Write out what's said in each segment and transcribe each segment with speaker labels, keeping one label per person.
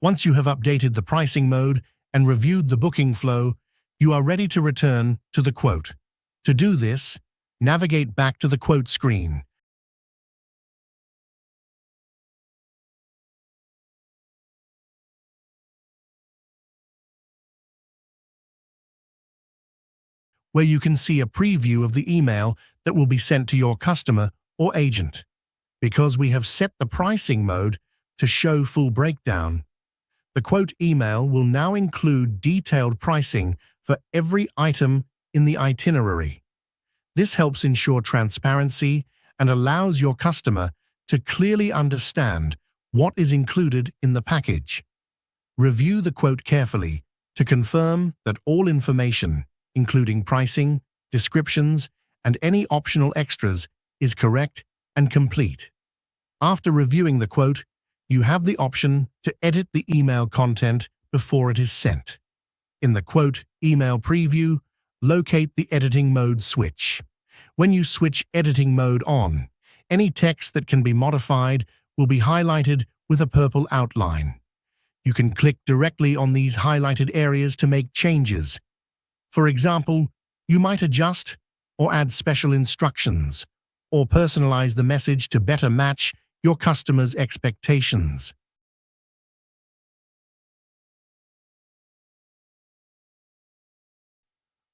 Speaker 1: Once you have updated the pricing mode and reviewed the booking flow, you are ready to return to the quote. To do this, navigate back to the quote screen. Where you can see a preview of the email that will be sent to your customer or agent. Because we have set the pricing mode to show full breakdown, the quote email will now include detailed pricing for every item in the itinerary. This helps ensure transparency and allows your customer to clearly understand what is included in the package. Review the quote carefully to confirm that all information, including pricing, descriptions, and any optional extras, is correct and complete. After reviewing the quote, you have the option to edit the email content before it is sent. In the quote email preview, locate the editing mode switch. When you switch editing mode on, any text that can be modified will be highlighted with a purple outline. You can click directly on these highlighted areas to make changes. For example, you might adjust or add special instructions, or personalize the message to better match your customer's expectations.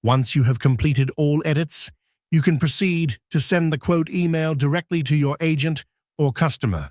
Speaker 1: Once you have completed all edits, you can proceed to send the quote email directly to your agent or customer.